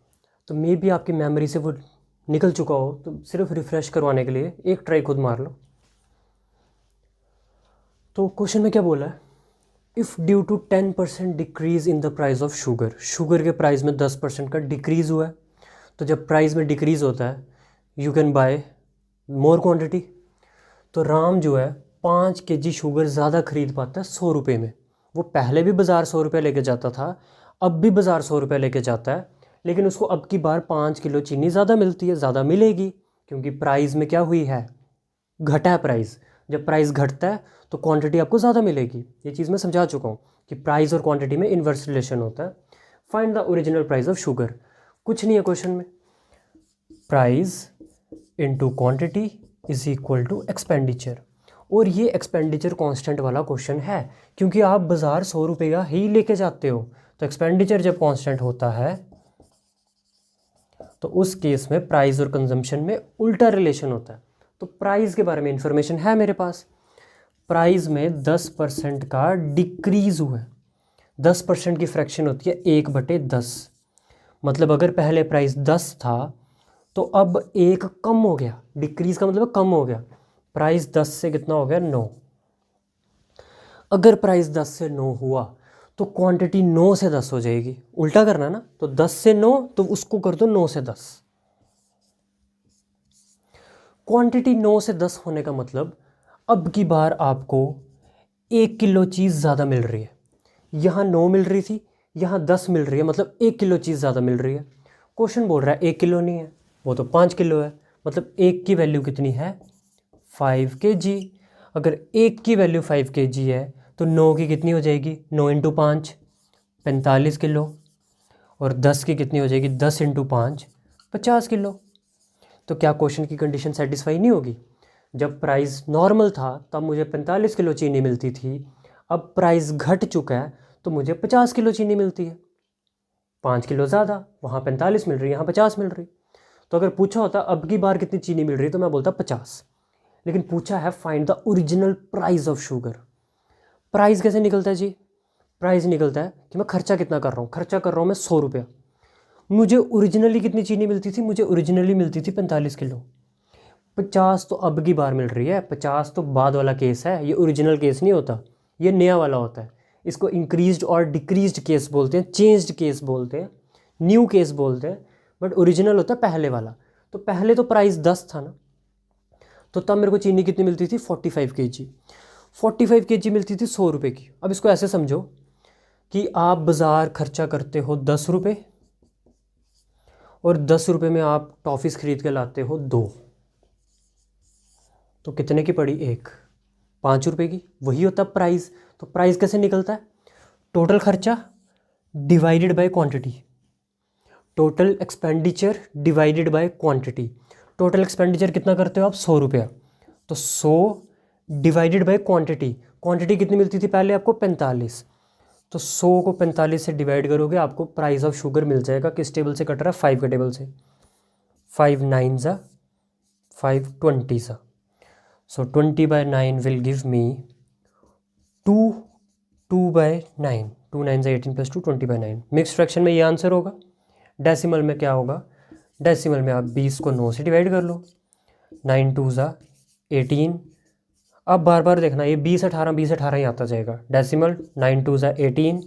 तो मे भी आपकी मेमोरी से वो निकल चुका हो, तो सिर्फ रिफ़्रेश करवाने के लिए एक ट्राई खुद मार लो। तो क्वेश्चन में क्या बोला है? If due to 10% decrease in the price of sugar, sugar के प्राइस में 10% का डिक्रीज़ हुआ है। तो जब प्राइस में डिक्रीज़ होता है, you can buy more quantity. तो राम जो है 5 kg शुगर ज़्यादा खरीद पाता है 100 रुपये में। वो पहले भी बाज़ार 100 रुपये लेके जाता था, अब भी बाज़ार 100 रुपये लेके जाता है, लेकिन उसको अब की बार 5 किलो चीनी ज़्यादा मिलती है, ज़्यादा मिलेगी, क्योंकि प्राइस में क्या हुई है? घटा है प्राइस। जब प्राइस घटता है तो क्वांटिटी आपको ज़्यादा मिलेगी। ये चीज़ मैं समझा चुका हूँ कि प्राइस और क्वांटिटी में इन्वर्स रिलेशन होता है। Find the original price of sugar. कुछ नहीं है क्वेश्चन में, price into quantity is equal to expenditure. और ये एक्सपेंडिचर कांस्टेंट वाला क्वेश्चन है, क्योंकि आप बाज़ार 100 रुपये का ही लेके जाते हो। तो एक्सपेंडिचर जब कांस्टेंट होता है तो उस केस में प्राइस और कंजम्पशन में उल्टा रिलेशन होता है। तो प्राइस के बारे में इंफॉर्मेशन है मेरे पास। प्राइस में 10% का डिक्रीज़ हुआ है। 10% की फ्रैक्शन होती है 1/10। मतलब अगर पहले प्राइस 10 था तो अब 1 कम हो गया। डिक्रीज़ का मतलब कम हो गया। प्राइस 10 से कितना हो गया? 9। अगर प्राइस 10 से 9 हुआ तो क्वांटिटी 9 से 10 हो जाएगी। उल्टा करना ना, तो 10 से 9 तो उसको कर दो 9 से 10। क्वांटिटी 9 से 10 होने का मतलब अब की बार आपको 1 किलो चीज़ ज़्यादा मिल रही है। यहाँ 9 मिल रही थी, यहाँ 10 मिल रही है, मतलब 1 किलो चीज़ ज़्यादा मिल रही है। क्वेश्चन बोल रहा है 1 किलो नहीं है, वो तो 5 किलो है, मतलब 1 की वैल्यू कितनी है 5 kg। अगर 1 की वैल्यू 5 kg है तो 9 की कितनी हो जाएगी, 9 इंटू 5 45 किलो, और 10 की कितनी हो जाएगी 10 इंटू 5 50 किलो। तो क्या क्वेश्चन की कंडीशन सेटिस्फाई नहीं होगी? जब प्राइस नॉर्मल था तब मुझे 45 किलो चीनी मिलती थी, अब प्राइस घट चुका है तो मुझे 50 किलो चीनी मिलती है। 5 किलो ज़्यादा, वहाँ 45 मिल रही है, यहाँ 50 मिल रही। तो अगर पूछा होता अब की बार कितनी चीनी मिल रही है तो मैं बोलता 50, लेकिन पूछा है find the original price of sugar. Price कैसे निकलता है जी? प्राइस निकलता है कि मैं खर्चा कितना कर रहा हूँ। खर्चा कर रहा हूँ मैं 100 रुपया। मुझे ओरिजिनली कितनी चीनी मिलती थी? मुझे ओरिजिनली मिलती थी 45 किलो। 50 तो अब की बार मिल रही है, 50 तो बाद वाला केस है, ये ओरिजिनल केस नहीं होता, ये नया वाला होता है। इसको इंक्रीज्ड और डिक्रीज्ड केस बोलते हैं, चेंज्ड केस बोलते हैं, न्यू केस बोलते हैं, बट ओरिजिनल होता है पहले वाला। तो पहले तो प्राइस 10 था ना, तो तब मेरे को चीनी कितनी मिलती थी 45 kg। 45 kg मिलती थी 100 रुपये की। अब इसको ऐसे समझो कि आप बाज़ार खर्चा करते हो 10 रुपये, और 10 रुपये में आप टॉफ़ीज़ ख़रीद के लाते हो 2, तो कितने की पड़ी? 1, 5 रुपये की। वही होता है प्राइस। तो प्राइस कैसे निकलता है? टोटल खर्चा divided by quantity, total expenditure divided by quantity. Total expenditure कितना करते हो आप? 100 रुपया, तो 100 डिवाइडेड बाय क्वांटिटी। क्वांटिटी कितनी मिलती थी पहले आपको? 45। तो 100 को 45 से डिवाइड करोगे, आपको प्राइस ऑफ शुगर मिल जाएगा। किस टेबल से कट रहा है? 5 के टेबल से। 5 9 ज़ा 5 20 ज़ा, सो 20/9 विल गिव मी 2/9। 2 9 ज़ा 18 + 2 20/9। मिक्स फ्रैक्शन में ये आंसर होगा। डेसिमल में क्या होगा? डेसिमल में आप 20 को 9 से डिवाइड कर लो, 9 2 ज़ा 18। अब बार बार देखना, ये 20 18 20 18 ही आता जाएगा। डेसिमल 9 2 ज़ा 18।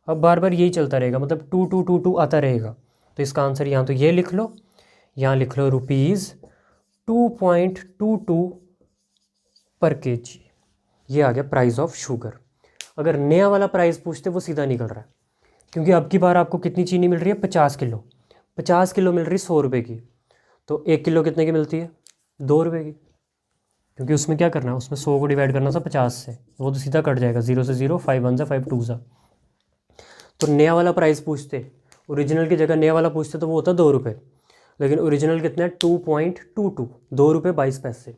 अब बार बार यही चलता रहेगा, मतलब 2 2 2 2 आता रहेगा। तो इसका आंसर यहाँ तो ये लिख लो, यहाँ लिख लो ₹2.22 पर kg। ये आ गया प्राइस ऑफ शुगर। अगर नया वाला प्राइस पूछते वो सीधा निकल रहा है, क्योंकि अब की बार आपको कितनी चीनी मिल रही है? 50 किलो। 50 किलो मिल रही 100 रुपये की, तो 1 किलो कितने की मिलती है? 2 रुपये की। क्योंकि उसमें क्या करना है, उसमें 100 को डिवाइड करना था 50 से, वो तो सीधा कट जाएगा। 0 से 0, 5 1 ज़ा 5 2 ज़ा। तो नया वाला प्राइस पूछते, ओरिजिनल की जगह नया वाला पूछते तो वो होता 2 रुपये, लेकिन ओरिजिनल कितना है? 2.22, 2 रुपये 22 पैसे।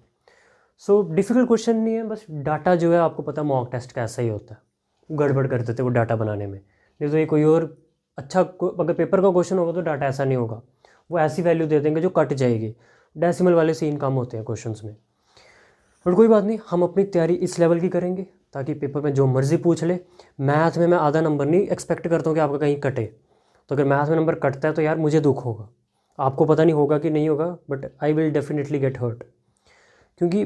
सो डिफ़िकल्ट क्वेश्चन नहीं है, बस डाटा जो है आपको पता मॉक टेस्ट का ऐसा ही होता है, गड़बड़ कर देते वो डाटा बनाने में। नहीं तो ये कोई और अच्छा अगर पेपर का क्वेश्चन होगा तो डाटा ऐसा नहीं होगा, वो ऐसी वैल्यू दे देंगे जो कट जाएगी। डेसिमल वाले सीन कम होते हैं क्वेश्चंस में, बट कोई बात नहीं, हम अपनी तैयारी इस लेवल की करेंगे ताकि पेपर में जो मर्ज़ी पूछ ले। मैथ में मैं आधा नंबर नहीं एक्सपेक्ट करता हूँ कि आपका कहीं कटे, तो अगर मैथ में नंबर कटता है तो यार मुझे दुख होगा, आपको पता नहीं होगा कि नहीं होगा, but I will definitely get hurt. क्योंकि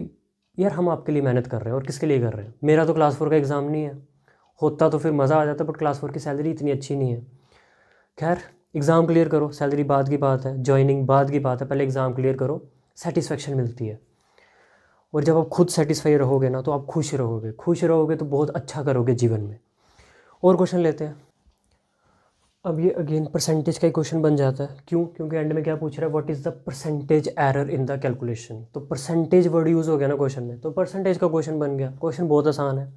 यार हम आपके लिए मेहनत कर रहे हैं, और किसके लिए कर रहे हैं? मेरा तो क्लास 4 का एग्ज़ाम नहीं है, होता तो फिर मज़ा आ जाता, बट क्लास 4 की सैलरी इतनी अच्छी नहीं है। खैर, एग्ज़ाम क्लियर करो, सैलरी बाद की बात है, जॉइनिंग बाद की बात है, पहले एग्ज़ाम क्लियर करो, सेटिस्फेक्शन मिलती है। और जब आप खुद सेटिस्फाई रहोगे ना तो आप खुश रहोगे, खुश रहोगे तो बहुत अच्छा करोगे जीवन में। और क्वेश्चन लेते हैं। अब ये अगेन परसेंटेज का ही क्वेश्चन बन जाता है। क्यों? क्योंकि एंड में क्या पूछ रहा है? What is the percentage error in the calculation. तो परसेंटेज वर्ड यूज़ हो गया ना क्वेश्चन में, तो परसेंटेज का क्वेश्चन बन गया। क्वेश्चन बहुत आसान है।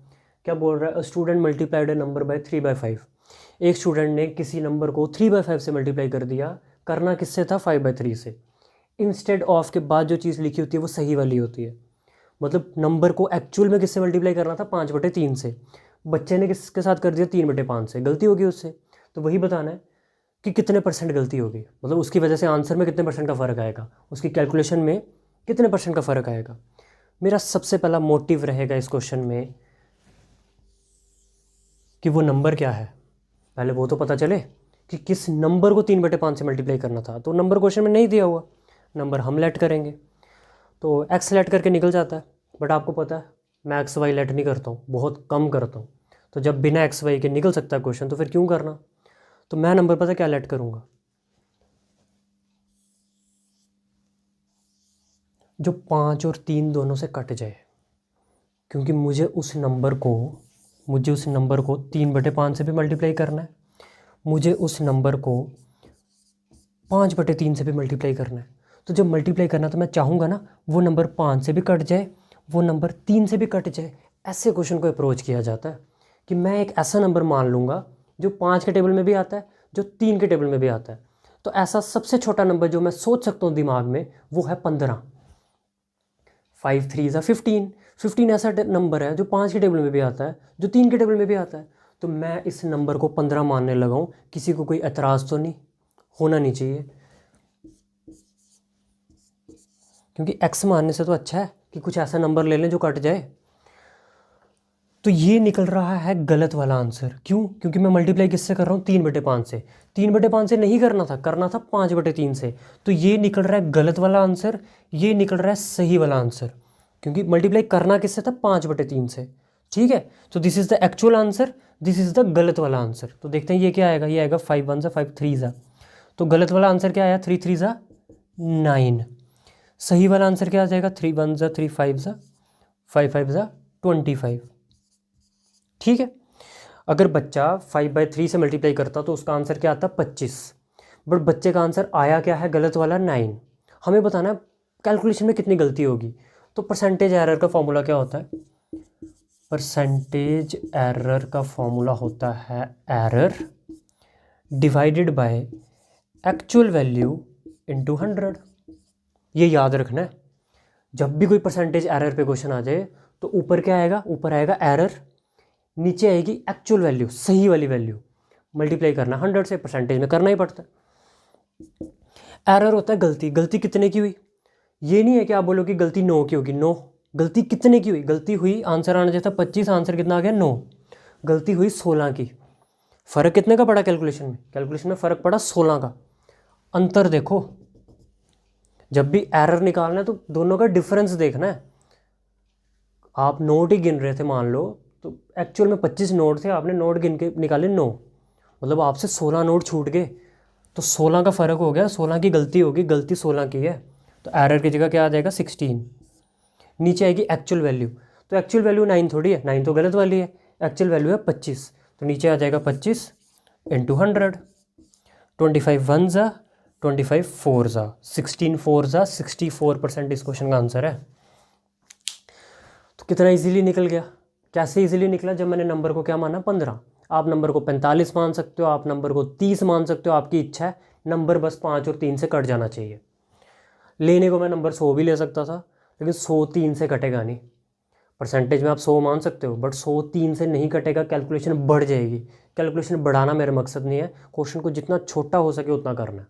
क्या बोल रहा है? A student multiplied a number by 3/5। एक स्टूडेंट ने किसी नंबर को 3/5 से मल्टीप्लाई कर दिया। करना किससे था? 5/3 से। इंस्टेड ऑफ के बाद जो चीज़ लिखी होती है वो सही वाली होती है। मतलब नंबर को एक्चुअल में किससे मल्टीप्लाई करना था? 5/3 से। बच्चे ने किसके साथ कर दिया? 3/5 से। गलती होगी उससे, तो वही बताना है कि कितने परसेंट गलती होगी, मतलब उसकी वजह से आंसर में कितने परसेंट का फ़र्क आएगा, उसकी कैलकुलेशन में कितने परसेंट का फ़र्क आएगा। मेरा सबसे पहला मोटिव रहेगा इस क्वेश्चन में कि वो नंबर क्या है, पहले वो तो पता चले कि किस नंबर को 3/5 से मल्टीप्लाई करना था। तो नंबर क्वेश्चन में नहीं दिया हुआ, नंबर हम लेट करेंगे, तो एक्स लेट करके निकल जाता है। बट आपको पता है मैं एक्स वाई लेट नहीं करता हूँ, बहुत कम करता हूँ। तो जब बिना एक्स वाई के निकल सकता है क्वेश्चन तो फिर क्यों करना। तो मैं नंबर पता क्या लेट करूँगा, जो 5 और 3 दोनों से कट जाए, क्योंकि मुझे उस नंबर को 3/5 से भी मल्टीप्लाई करना है, मुझे उस नंबर को 5/3 से भी मल्टीप्लाई करना है। तो जब मल्टीप्लाई करना तो मैं चाहूँगा ना वो नंबर 5 से भी कट जाए, वो नंबर 3 से भी कट जाए। ऐसे क्वेश्चन को अप्रोच किया जाता है कि मैं एक ऐसा नंबर मान लूँगा जो 5 के टेबल में भी आता है, जो 3 के टेबल में भी आता है। तो ऐसा सबसे छोटा नंबर जो मैं सोच सकता हूँ दिमाग में वो है 15। 5 3 ज़ा 15। 15 ऐसा नंबर है जो 5 के टेबल में भी आता है, जो 3 के टेबल में भी आता है। तो मैं इस नंबर को 15 मानने लगा हूँ। किसी को कोई एतराज़ तो नहीं होना नहीं चाहिए, क्योंकि एक्स मानने से तो अच्छा है कि कुछ ऐसा नंबर ले लें जो कट जाए। तो ये निकल रहा है गलत वाला आंसर। क्यों? क्योंकि मैं मल्टीप्लाई किससे कर रहा हूँ, 3/5 से। 3/5 से नहीं करना था, करना था 5/3 से। तो ये निकल रहा है गलत वाला आंसर, ये निकल रहा है सही वाला आंसर, क्योंकि मल्टीप्लाई करना किससे था, 5/3 से। ठीक है, तो this is the actual answer, this is the गलत वाला आंसर। तो देखते हैं ये क्या आएगा। ये आएगा 5 1 ज़ा 5 3 ज़ा। तो गलत वाला आंसर क्या आया, 3 3 ज़ा 9। सही वाला आंसर क्या आ जाएगा, 3 1 ज़ा 3 5 ज़ा 5 5 ज़ा 25। ठीक है, अगर बच्चा 5/3 से मल्टीप्लाई करता तो उसका आंसर क्या आता, 25। बट बच्चे का आंसर आया क्या है, गलत वाला 9। हमें बताना है कैलकुलेशन में कितनी गलती होगी। तो परसेंटेज एरर का फॉर्मूला क्या होता है, परसेंटेज एरर का फॉर्मूला होता है error divided by actual value into 100। ये याद रखना है, जब भी कोई परसेंटेज एरर पे क्वेश्चन आ जाए तो ऊपर क्या आएगा, ऊपर आएगा एरर, नीचे आएगी एक्चुअल वैल्यू, सही वाली वैल्यू। मल्टीप्लाई करना 100 से, परसेंटेज में करना ही पड़ता है। एरर होता है गलती, गलती कितने की हुई। ये नहीं है कि आप बोलो कि गलती 9 की होगी, 9। गलती कितने की हुई, गलती हुई, आंसर आना चाहिए था 25, आंसर कितना आ गया 9। गलती हुई 16 की। फ़र्क कितने का पड़ा कैलकुलेशन में, कैलकुलेशन में फ़र्क पड़ा 16 का। अंतर देखो, जब भी एरर निकालना है तो दोनों का डिफरेंस देखना है। आप नोट ही गिन रहे थे मान लो, तो एक्चुअल में 25 नोट थे, आपने नोट गिन के निकाले 9, मतलब आपसे 16 नोट छूट गए। तो 16 का फ़र्क हो गया, 16 की गलती होगी, गलती 16 की है। तो एरर की जगह क्या आ जाएगा, 16। नीचे आएगी एक्चुअल वैल्यू, तो एक्चुअल वैल्यू 9 थोड़ी है, 9 तो गलत वाली है, एक्चुअल वैल्यू है 25। तो नीचे आ जाएगा 25 इंटू 100। 25 1 ज़ा 25 4 ज़ा 16 4 ज़ा 64% इस क्वेश्चन का आंसर है। तो कितना इजीली निकल गया। कैसे इजीली निकला, जब मैंने नंबर को क्या माना, 15। आप नंबर को 45 मान सकते हो, आप नंबर को 30 मान सकते हो, आपकी इच्छा है। नंबर बस 5 और 3 से कट जाना चाहिए। लेने को मैं नंबर 100 भी ले सकता था, लेकिन 100 3 से कटेगा नहीं। परसेंटेज में आप 100 मान सकते हो, बट 100 3 से नहीं कटेगा, कैलकुलेशन बढ़ जाएगी। कैलकुलेशन बढ़ाना मेरा मकसद नहीं है, क्वेश्चन को जितना छोटा हो सके उतना करना है।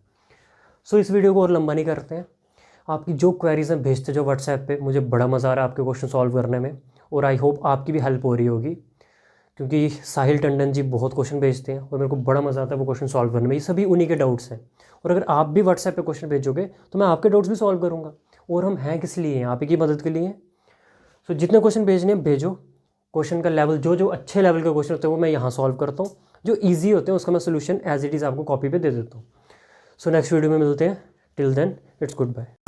सो इस वीडियो को और लंबा नहीं करते हैं। आपकी जो क्वेरीज हैं भेजते जो व्हाट्सएप पे, मुझे बड़ा मज़ा आ रहा है आपके क्वेश्चन सॉल्व करने में, और आई होप आपकी भी हेल्प हो रही होगी, क्योंकि साहिल टंडन जी बहुत क्वेश्चन भेजते हैं और मेरे को बड़ा मज़ा आता है वो क्वेश्चन सॉल्व करने में। ये सभी उन्हीं के डाउट्स हैं, और अगर आप भी व्हाट्सएप पे क्वेश्चन भेजोगे तो मैं आपके डाउट्स भी सॉल्व करूँगा। और हम हैं किस लिए हैं, आप ही की मदद के लिए हैं। सो जितने क्वेश्चन भेजने हैं भेजो। क्वेश्चन का लेवल, जो अच्छे लेवल के क्वेश्चन होते हैं वो मैं यहाँ सॉल्व करता हूँ, जो ईजी होते हैं उसका मैं सोल्यूशन एज इट इज़ आपको कॉपी पे दे देता हूँ। सो नेक्स्ट वीडियो में मिलते हैं, till then it's good bye.